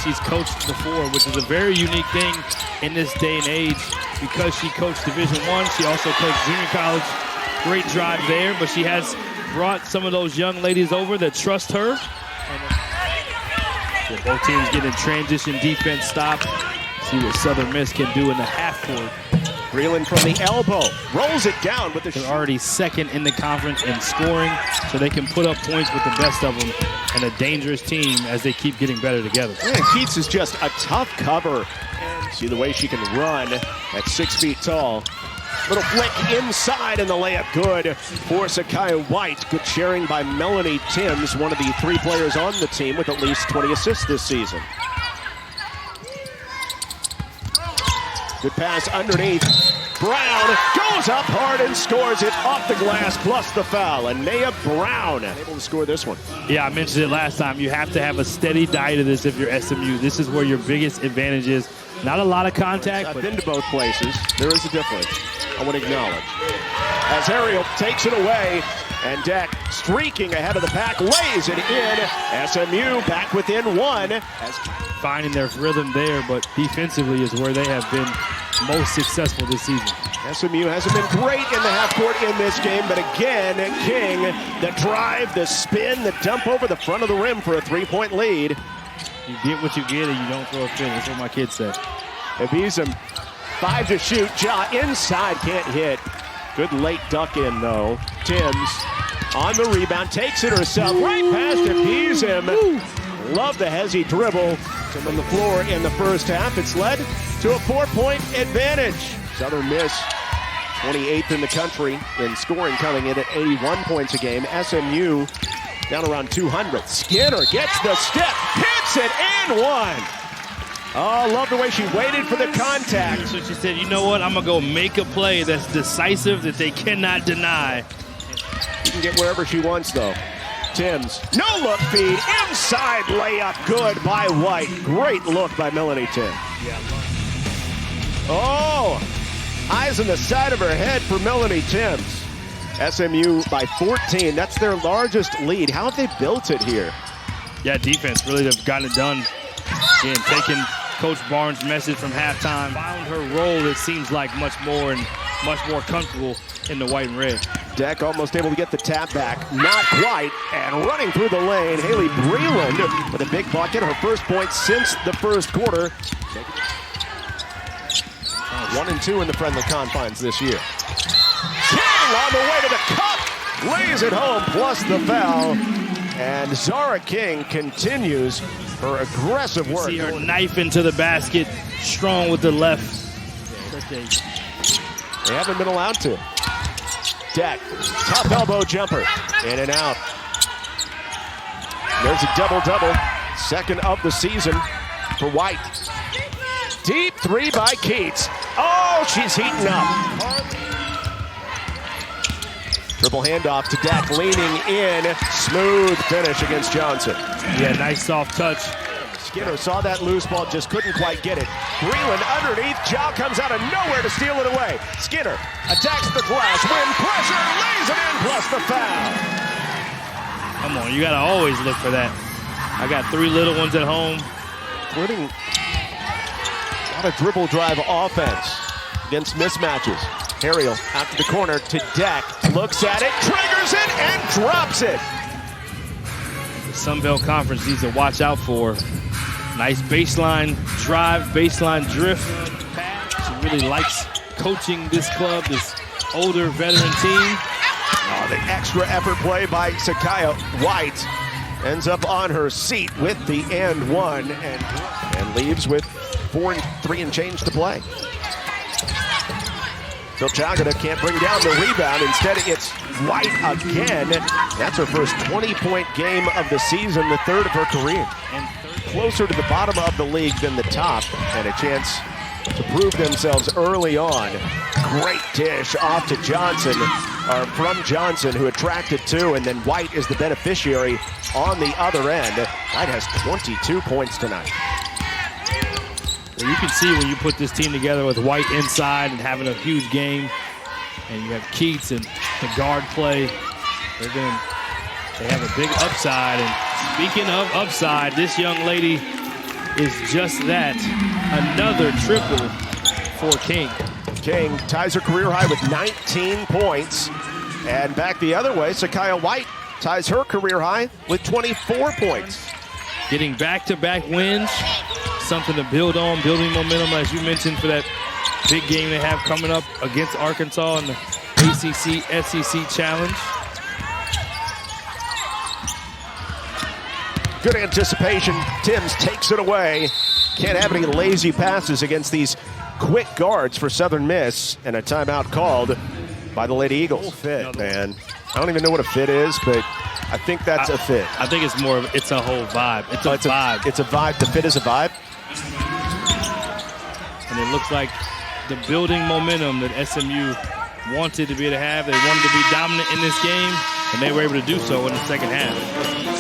she's coached before, which is a very unique thing in this day and age because she coached Division I. She also coached junior college. Great drive there, but she has brought some of those young ladies over that trust her. And both teams getting transition defense stop. See what Southern Miss can do in the half court. Breland from the elbow, rolls it down with the They're already second in the conference in scoring, so they can put up points with the best of them, and a dangerous team as they keep getting better together. And Keats is just a tough cover. See the way she can run at 6 feet tall. Little flick inside and the layup good for Sakai White. Good sharing by Melanie Timms, one of the 3 players on the team with at least 20 assists this season. Good pass underneath. Brown goes up hard and scores it off the glass plus the foul. And Naya Brown able to score this one. Yeah, I mentioned it last time. You have to have a steady diet of this if you're SMU. This is where your biggest advantage is. Not a lot of contact. I've been to both places. There is a difference, I want to acknowledge. As Ariel takes it away, and Deck streaking ahead of the pack, lays it in. SMU back within 1. As finding their rhythm there, but defensively is where they have been most successful this season. SMU hasn't been great in the half court in this game, but again, King, the drive, the spin, the dump over the front of the rim for a 3-point lead. You get what you get and you don't throw a fit. That's what my kids say. Ibezim, 5 to shoot. Ja inside, can't hit. Good late duck in though. Timms on the rebound, takes it herself, right past Ibezim. Love the hezzy dribble. On the floor in the first half. It's led to a 4-point advantage. Southern Miss, 28th in the country in scoring, coming in at 81 points a game. SMU down around 200. Skinner gets the step, hits it, and 1. Oh, love the way she waited for the contact. So she said, you know what, I'm going to go make a play that's decisive that they cannot deny. She can get wherever she wants, though. Timms, no look feed, inside layup, good by White. Great look by Melanie Timms. Yeah. Oh, eyes on the side of her head for Melanie Timms. SMU by 14, that's their largest lead. How have they built it here? Yeah, defense, really they've gotten it done. Again, taking Coach Barnes' message from halftime, found her role that seems like much more comfortable in the white and red. Deck almost able to get the tap back, not quite, and running through the lane, Haley Breland with a big bucket, her first point since the first quarter. 1 and 2 in the friendly confines this year. King on the way to the cup, lays it home, plus the foul. And Zahra King continues her aggressive work. See her knife into the basket, strong with the left. They haven't been allowed to. Deck, top elbow jumper, in and out. There's a double-double, second of the season for White. Deep 3 by Keats. Oh, she's heating up. Triple handoff to Deck, leaning in. Smooth finish against Johnson. Yeah, nice soft touch. Skinner saw that loose ball, just couldn't quite get it. Breland underneath. Ja comes out of nowhere to steal it away. Skinner attacks the glass. Win pressure, lays it in, plus the foul. Come on, you got to always look for that. I got 3 little ones at home. Flirting a lot of dribble drive offense against mismatches. Ariel out to the corner to Deck. Looks at it, triggers it, and drops it. The Sun Belt Conference needs to watch out for. Nice baseline drive, baseline drift. She really likes coaching this club, this older veteran team. Oh, the extra effort play by Sakai White ends up on her seat with the and 1 and leaves with 4 and 3 and change to play. Phil Chagada can't bring down the rebound. Instead, it's White again. That's her first 20-point game of the season, the 3rd of her career. And closer to the bottom of the league than the top, and a chance to prove themselves early on. Great dish off to Johnson, or from Johnson, who attracted 2, and then White is the beneficiary on the other end. White has 22 points tonight. Well, you can see when you put this team together with White inside and having a huge game, and you have Keats and the guard play, they have a big upside. And speaking of upside, this young lady is just that, another triple for King. King ties her career high with 19 points. And back the other way, Sakiah White ties her career high with 24 points. Getting back-to-back wins, something to build on, building momentum, as you mentioned, for that big game they have coming up against Arkansas in the ACC SEC Challenge. Good anticipation. Timms takes it away. Can't have any lazy passes against these quick guards for Southern Miss, and a timeout called by the Lady Eagles. Fit, man. I don't even know what a fit is, but I think that's a fit. I think it's more of, it's a whole vibe. It's a vibe. It's a vibe. The fit is a vibe. And it looks like the building momentum that SMU wanted to be able to have. They wanted to be dominant in this game, and they were able to do so in the second half.